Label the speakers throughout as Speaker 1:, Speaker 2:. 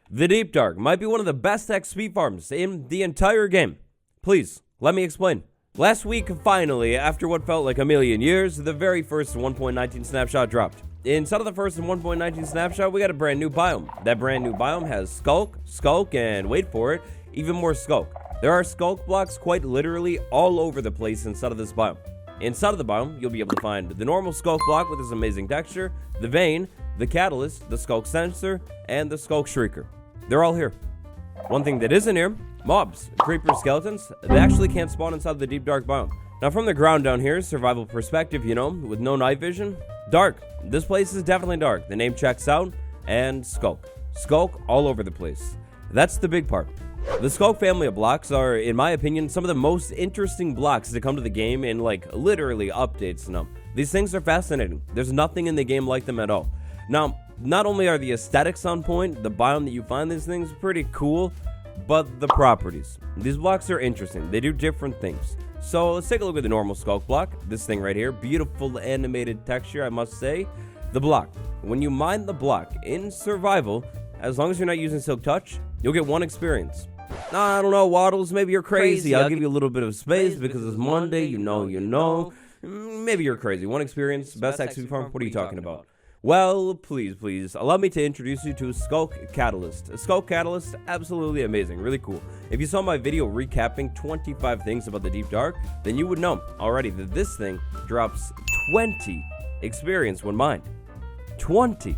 Speaker 1: The Deep Dark might be one of the best XP farms in the entire game. Please, let me explain. Last week, finally, after what felt like a million years, the very first 1.19 snapshot dropped. Inside of the first 1.19 snapshot, we got a brand new biome. That brand new biome has sculk, and wait for it, even more sculk. There are sculk blocks quite literally all over the place inside of this biome. Inside of the biome, you'll be able to find the normal sculk block with its amazing texture, the vein, the catalyst, the sculk sensor, and the sculk shrieker. They're all here. One thing that isn't here, mobs, creeper skeletons, they actually can't spawn inside the Deep Dark biome. Now from the ground down here, survival perspective, with no night vision, dark. This place is definitely dark. The name checks out, and sculk. Sculk all over the place. That's the big part. The sculk family of blocks are, in my opinion, some of the most interesting blocks to come to the game in literally updates now. These things are fascinating. There's nothing in the game like them at all. Now, not only are the aesthetics on point, the biome that you find these things pretty cool, but the properties. These blocks are interesting. They do different things. So let's take a look at the normal sculk block. This thing right here, beautiful animated texture, I must say. The block. When you mine the block in survival, as long as you're not using silk touch, you'll get 1 experience. I don't know, Waddles, maybe you're crazy. I'll give you a little bit of space because it's Monday, you know. Maybe you're crazy. 1 experience, best XP farm, what are you talking about? Well, please, allow me to introduce you to Sculk Catalyst. A Sculk Catalyst, absolutely amazing, really cool. If you saw my video recapping 25 things about the Deep Dark, then you would know already that this thing drops 20 experience when mined. 20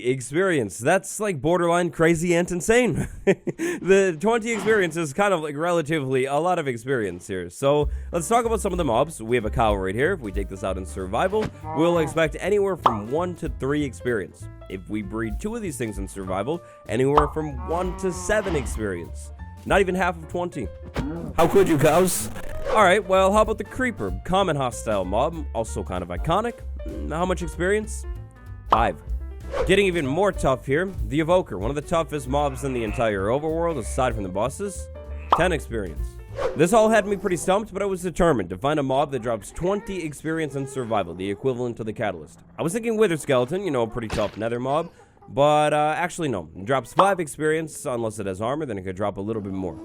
Speaker 1: experience. That's like borderline crazy and insane. The 20 experience is kind of relatively a lot of experience here. So let's talk about some of the mobs. We have a cow right here. If we take this out in survival, we'll expect anywhere from 1 to 3 experience. If we breed 2 of these things in survival, anywhere from 1 to 7 experience. Not even half of 20. How could you, cows? Alright, well, how about the creeper? Common hostile mob, also kind of iconic. How much experience? 5. Getting even more tough here, the Evoker, one of the toughest mobs in the entire overworld, aside from the bosses. 10 experience. This all had me pretty stumped, but I was determined to find a mob that drops 20 experience in survival, the equivalent to the Catalyst. I was thinking Wither Skeleton, a pretty tough nether mob, but actually no. It drops 5 experience, unless it has armor, then it could drop a little bit more.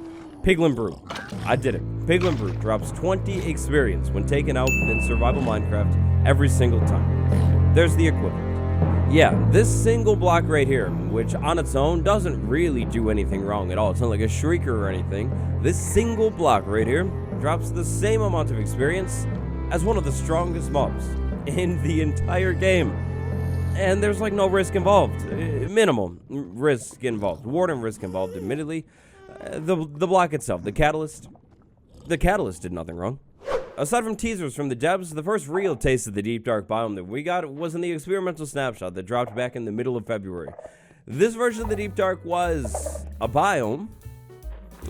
Speaker 1: Piglin Brew. I did it. Piglin Brew drops 20 experience when taken out in survival Minecraft every single time. There's the equivalent. Yeah, this single block right here, which on its own doesn't really do anything wrong at all. It's not like a shrieker or anything. This single block right here drops the same amount of experience as one of the strongest mobs in the entire game. And there's no risk involved. Minimal risk involved. Warden risk involved, admittedly. The block itself, the catalyst did nothing wrong. Aside from teasers from the devs, the first real taste of the Deep Dark biome that we got was in the experimental snapshot that dropped back in the middle of February. This version of the Deep Dark was a biome.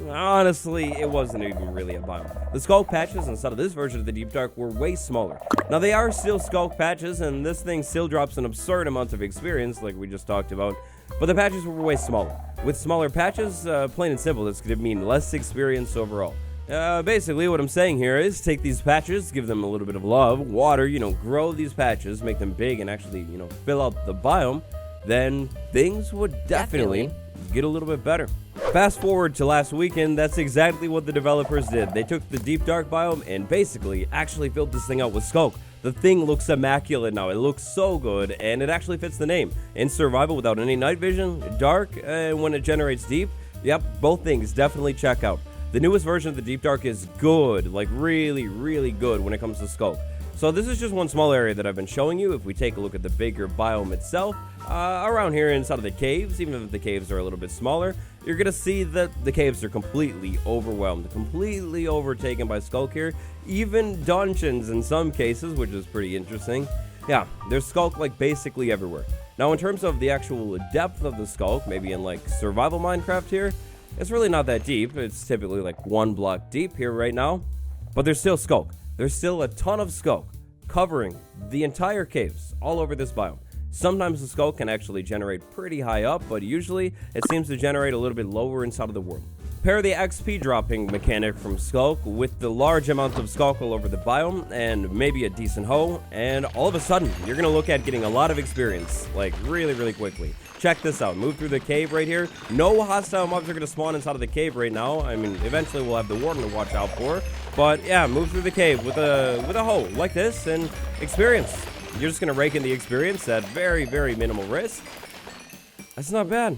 Speaker 1: Honestly, it wasn't even really a biome. The sculk patches inside of this version of the Deep Dark were way smaller. Now, they are still sculk patches, and this thing still drops an absurd amount of experience, like we just talked about, but the patches were way smaller. With smaller patches, plain and simple, this could mean less experience overall. Basically, what I'm saying here is take these patches, give them a little bit of love, water, grow these patches, make them big, and actually, fill out the biome, then things would definitely get a little bit better. Fast forward to last weekend, that's exactly what the developers did. They took the Deep Dark biome and basically actually filled this thing out with sculk. The thing looks immaculate now. It looks so good, and it actually fits the name. In survival without any night vision, dark, and when it generates deep, yep, both things definitely check out. The newest version of the Deep Dark is good, really good when it comes to sculk. So this is just one small area that I've been showing you. If we take a look at the bigger biome itself, around here inside of the caves, even if the caves are a little bit smaller, you're going to see that the caves are completely overwhelmed, completely overtaken by sculk here. Even dungeons in some cases, which is pretty interesting. Yeah, there's sculk basically everywhere. Now in terms of the actual depth of the sculk, maybe in survival Minecraft here, it's really not that deep. It's typically 1 block deep here right now, but there's still sculk. There's still a ton of sculk covering the entire caves all over this biome. Sometimes the sculk can actually generate pretty high up, but usually it seems to generate a little bit lower inside of the world. Pair the XP dropping mechanic from Sculk with the large amount of Sculk all over the biome and maybe a decent hoe, and all of a sudden, you're going to look at getting a lot of experience, like really quickly. Check this out. Move through the cave right here. No hostile mobs are going to spawn inside of the cave right now. I mean, eventually we'll have the warden to watch out for, but yeah, move through the cave with a hoe like this and experience. You're just going to rake in the experience at very minimal risk. That's not bad.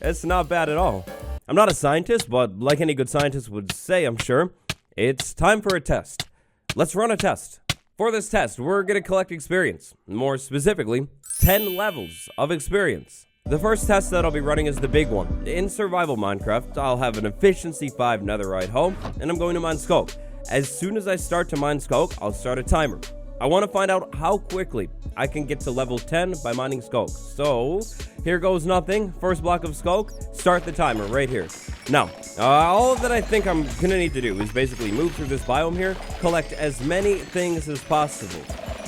Speaker 1: It's not bad at all. I'm not a scientist, but like any good scientist would say, I'm sure, it's time for a test. Let's run a test. For this test, we're going to collect experience. More specifically, 10 levels of experience. The first test that I'll be running is the big one. In survival Minecraft, I'll have an efficiency 5 netherite hoe, and I'm going to mine sculk. As soon as I start to mine sculk, I'll start a timer. I want to find out how quickly I can get to level 10 by mining sculk. So, here goes nothing. First block of sculk, start the timer right here. Now, all that I think I'm going to need to do is basically move through this biome here, collect as many things as possible.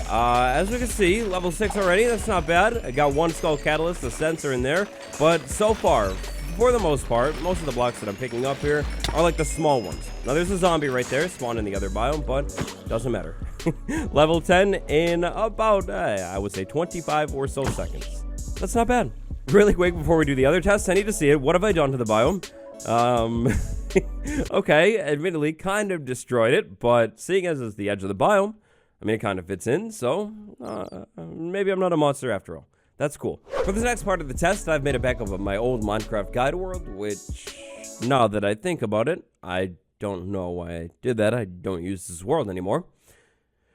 Speaker 1: As we can see, level 6 already, that's not bad. I got one skull catalyst, a sensor in there, but so far, for the most part, most of the blocks that I'm picking up here are like the small ones. Now there's a zombie right there, spawned in the other biome, but doesn't matter. Level 10 in about, I would say 25 or so seconds. That's not bad. Really quick before we do the other tests, I need to see it. What have I done to the biome? Okay, admittedly, kind of destroyed it, but seeing as it's the edge of the biome, I mean, it kind of fits in, so maybe I'm not a monster after all. That's cool. For the next part of the test, I've made a backup of my old Minecraft guide world, which, now that I think about it, I don't know why I did that. I don't use this world anymore.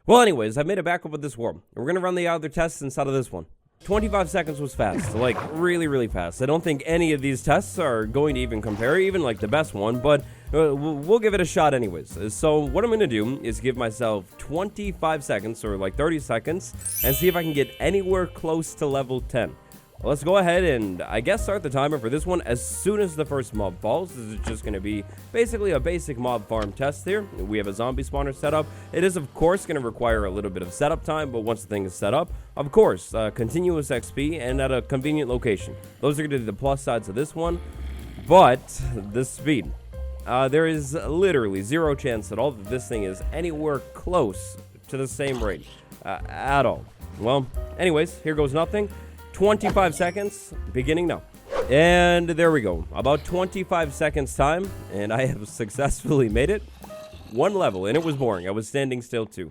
Speaker 1: Well, anyways, I've made a backup of this world. We're going to run the other tests inside of this one. 25 seconds was fast, like really fast. I don't think any of these tests are going to even compare, even like the best one, but we'll give it a shot anyways. So what I'm going to do is give myself 25 seconds or like 30 seconds and see if I can get anywhere close to level 10. Let's go ahead and I guess start the timer for this one as soon as the first mob falls. This is just going to be basically a basic mob farm test here. We have a zombie spawner set up. It is of course going to require a little bit of setup time, but once the thing is set up, of course, continuous XP and at a convenient location. Those are going to be the plus sides of this one, but the speed. There is literally zero chance at all that this thing is anywhere close to the same rate at all. Well, anyways, here goes nothing. 25 seconds, beginning now. And there we go. About 25 seconds time, and I have successfully made it. One level, and it was boring. I was standing still too.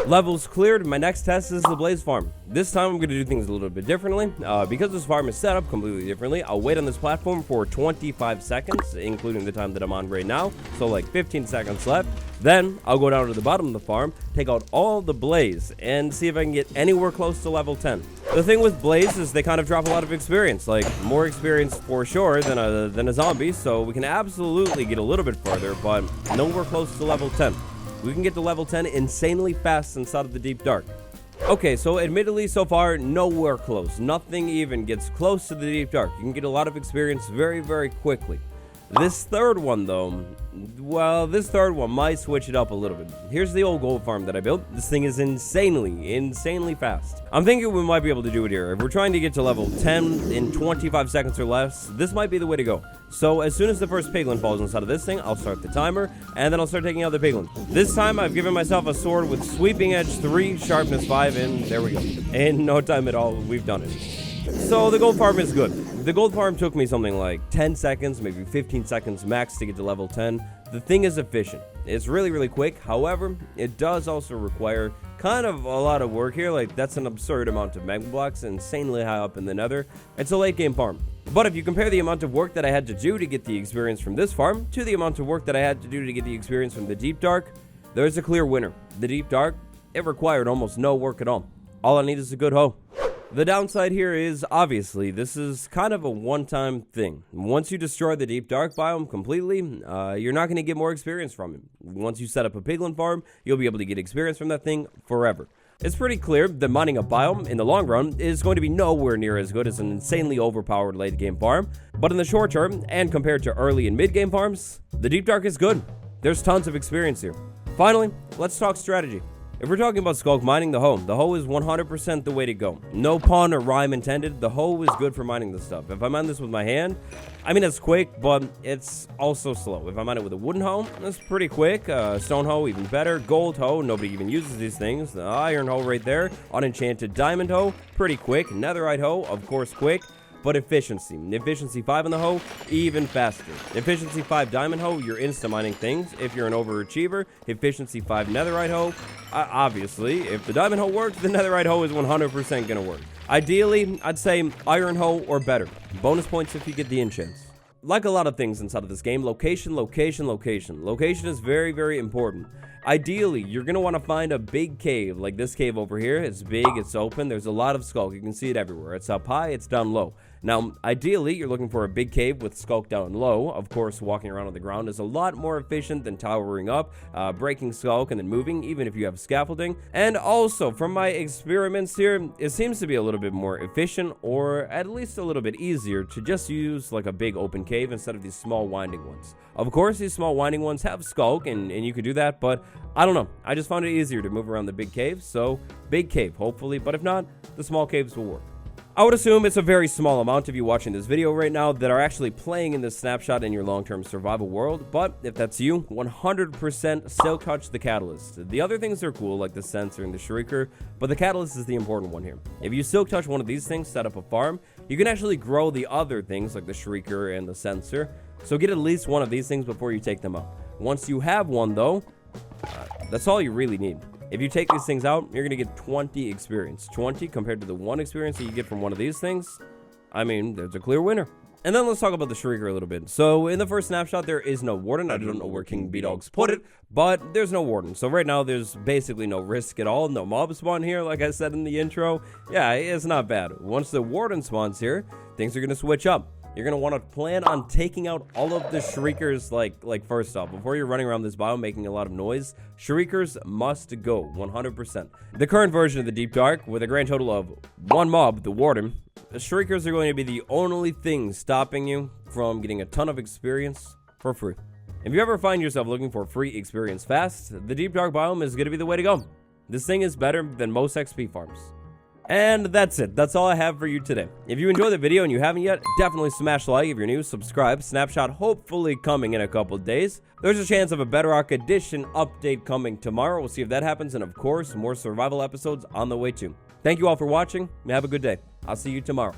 Speaker 1: Levels cleared. My next test is the blaze farm. This time I'm going to do things a little bit differently. Because this farm is set up completely differently, I'll wait on this platform for 25 seconds, including the time that I'm on right now. So like 15 seconds left. Then I'll go down to the bottom of the farm, take out all the blaze, and see if I can get anywhere close to level 10. The thing with blaze is they kind of drop a lot of experience, like more experience for sure than a zombie, so we can absolutely get a little bit farther, but nowhere close to level 10. We can get to level 10 insanely fast inside of the deep dark. Okay, so admittedly so far, nowhere close. Nothing even gets close to the deep dark. You can get a lot of experience very quickly. This third one, though, well, this third one might switch it up a little bit. Here's the old gold farm that I built. This thing is insanely fast. I'm thinking we might be able to do it here. If we're trying to get to level 10 in 25 seconds or less, this might be the way to go. So as soon as the first piglin falls inside of this thing, I'll start the timer, and then I'll start taking out the piglin. This time, I've given myself a sword with sweeping edge 3, sharpness 5, and there we go. In no time at all, we've done it. So the gold farm is good. The gold farm took me something like 10 seconds, maybe 15 seconds max to get to level 10. The thing is efficient. It's really quick. However, it does also require kind of a lot of work here. Like, that's an absurd amount of magma blocks, insanely high up in the nether. It's a late game farm. But if you compare the amount of work that I had to do to get the experience from this farm to the amount of work that I had to do to get the experience from the deep dark, there's a clear winner. The deep dark, it required almost no work at all. All I need is a good hoe. The downside here is, obviously, this is kind of a one-time thing. Once you destroy the deep dark biome completely, you're not going to get more experience from it. Once you set up a piglin farm, you'll be able to get experience from that thing forever. It's pretty clear that mining a biome, in the long run, is going to be nowhere near as good as an insanely overpowered late-game farm, but in the short term, and compared to early and mid-game farms, the deep dark is good. There's tons of experience here. Finally, let's talk strategy. If we're talking about sculk mining, the hoe is 100% the way to go. No pun or rhyme intended. The hoe is good for mining this stuff. If I mine this with my hand, I mean, it's quick, but it's also slow. If I mine it with a wooden hoe, that's pretty quick. Stone hoe, even better. Gold hoe, nobody even uses these things. The iron hoe right there. Unenchanted diamond hoe, pretty quick. Netherite hoe, of course, quick. But efficiency 5 on the hoe, even faster. Efficiency 5 diamond hoe, you're insta mining things if you're an overachiever. Efficiency 5 netherite hoe, obviously, if the diamond hoe works, the netherite hoe is 100% gonna work. Ideally, I'd say iron hoe or better. Bonus points if you get the enchants. Like a lot of things inside of this game, location. Location is very, very important. Ideally, you're going to want to find a big cave, like this cave over here. It's big, it's open, there's a lot of sculk. You can see it everywhere. It's up high, it's down low. Now, ideally, you're looking for a big cave with sculk down low. Of course, walking around on the ground is a lot more efficient than towering up, breaking sculk and then moving, even if you have scaffolding. And also, from my experiments here, it seems to be a little bit more efficient, or at least a little bit easier, to just use like a big open cave instead of these small winding ones. Of course, these small winding ones have sculk, and you could do that, but I don't know. I just found it easier to move around the big cave, so big cave, hopefully. But if not, the small caves will work. I would assume it's a very small amount of you watching this video right now that are actually playing in this snapshot in your long-term survival world, but if that's you, 100% still touch the catalyst. The other things are cool, like the sensor and the shrieker, but the catalyst is the important one here. If you still touch one of these things, set up a farm, you can actually grow the other things like the shrieker and the sensor, so get at least one of these things before you take them out. Once you have one though, that's all you really need. If you take these things out, you're going to get 20 experience. 20 compared to the 1 experience that you get from one of these things. I mean, there's a clear winner. And then let's talk about the shrieker a little bit. So in the first snapshot, there is no warden. I don't know where King B-Dogs put it, but there's no warden. So right now, there's basically no risk at all. No mob spawn here, like I said in the intro. Yeah, it's not bad. Once the warden spawns here, things are going to switch up. You're going to want to plan on taking out all of the shriekers, like first off, before you're running around this biome making a lot of noise. Shriekers must go, 100%. The current version of the Deep Dark, with a grand total of 1 mob, the warden, the shriekers are going to be the only thing stopping you from getting a ton of experience for free. If you ever find yourself looking for free experience fast, the Deep Dark biome is going to be the way to go. This thing is better than most XP farms. And that's it. That's all I have for you today. If you enjoyed the video and you haven't yet, definitely smash like. If you're new, subscribe. Snapshot hopefully coming in a couple days. There's a chance of a Bedrock Edition update coming tomorrow. We'll see if that happens. And of course, more survival episodes on the way too. Thank you all for watching. Have a good day. I'll see you tomorrow.